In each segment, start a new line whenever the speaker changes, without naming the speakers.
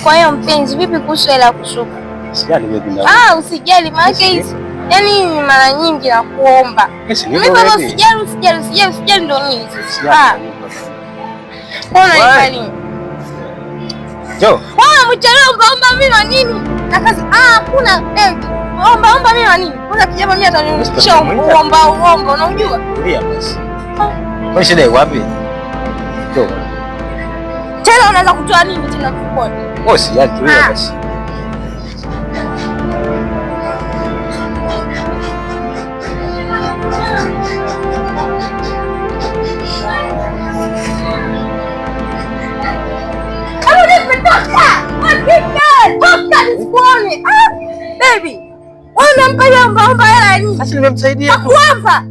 Kwa hiyo mpenzi, vipi kuhusu hela kushuka?
Usijali baby.
Usijali maana hizi. Yaani mara nyingi nakuomba. Mimi baba usijali ndio nini sasa? Mbona ifanye?
Jo.
Wewe mchelewa mimi wa nini? Akazi hakuna baby. Omba mimi wa nini? Kwanza kijana mimi atanionyesha uongo, unajua?
Ndio basi. Wewe shida wapi? Jo.
Tena unaweza kutoa nini tena kupona?
Wewe usijali tu basi.
Baby, omba hela nini?
Sasa nimemsaidia tu.
Nakuomba.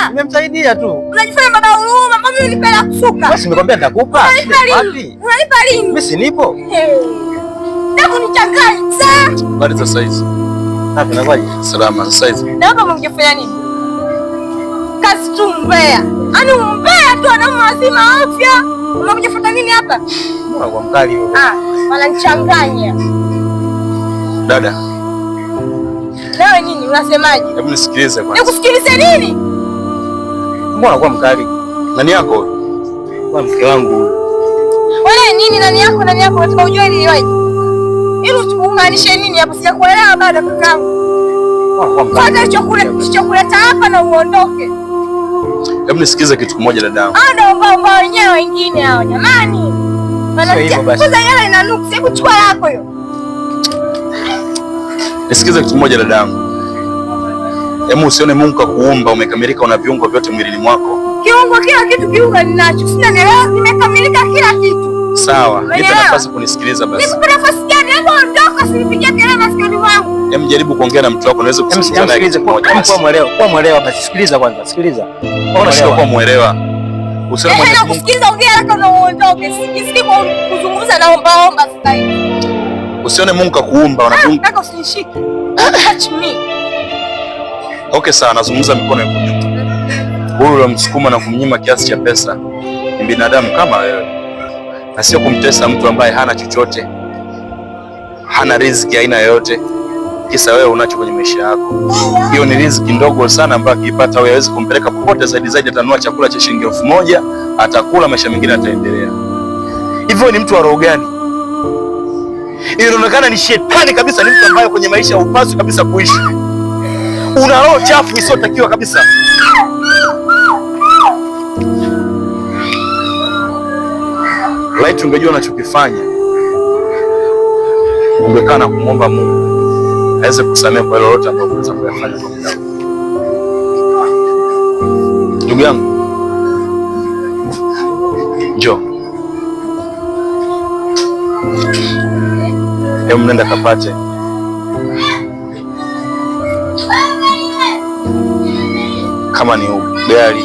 Nimemsaidia tu.
Unajifanya baba huruma, mama mimi nipenda kusuka.
Basi nimekwambia nitakupa.
Unanipa lini?
Mimi si nipo.
Hebu nichanganye sasa.
Habari za saizi?
Hapo nakwaje?
Salama saizi.
Na hapa mngefanya nini? Kazi tu mbea. Yaani mbea tu ana mazima afya. Unakujafuta nini hapa?
Mbona kwa mkali wewe?
Wananichanganya.
Dada.
Wewe nini unasemaje?
Hebu nisikilize kwanza.
Nikusikilize nini?
Mbona kwa mkali?
Nani yako?
Kwa mke wangu.
Wewe nini nani yako unataka ujue nini wewe? Ili umaanishe nini hapo? Sijakuelewa bado kakangu.
Kwa mkali.
Chokuleta hapa na uondoke.
Hebu nisikilize kitu kimoja dadangu.
Naomba wenyewe wengine hao jamani. Kwanza yale inanuka. Hebu chukua lako hiyo.
Nisikize kitu kimoja dadangu. Hebu usione Mungu kakuumba umekamilika, una viungo vyote mwilini mwako.
Kiungo kila kitu kiungo ninacho. Sina nielewa nimekamilika kila kitu.
Sawa, nipe nafasi kunisikiliza basi.
Nipe nafasi gani? Hebu ondoka usinipigie kelele masikioni mwangu.
Hebu jaribu kuongea na mtu wako naweza kusikiliza naye kitu kimoja.
Kwa mwelewa basi sikiliza kwanza, sikiliza.
Mbona sio kwa muelewa? Usione Mwenyezi Mungu.
Kusikiliza ongea haraka na uondoke. Sisikii kuzungumza na omba sasa hivi.
Usione Mungu kakuumba una viungo.
Nataka usinishike. Touch me.
Okay sawa, nazungumza mikono yako juu. Huyu unamsukuma na kumnyima kiasi cha pesa. Ni binadamu kama wewe. Na sio kumtesa mtu ambaye hana chochote. Hana riziki aina yoyote. Kisa wewe unacho kwenye maisha yako. Hiyo ni riziki ndogo sana ambayo akipata wewe hawezi kumpeleka popote zaidi atanunua chakula cha shilingi 1000, atakula, maisha mengine ataendelea. Hivyo ni mtu wa roho gani? Inaonekana ni shetani kabisa, ni mtu ambaye kwenye maisha hupaswi kabisa kuishi. Una roho chafu isiyotakiwa kabisa. Laiti ungejua unachokifanya, ungekaa na kumwomba Mungu aweze kusamehe kwa lolote ambalo unaweza kuyafanya kwa muda. Ndugu yangu, njoo. Hebu nenda kapate kama ni gari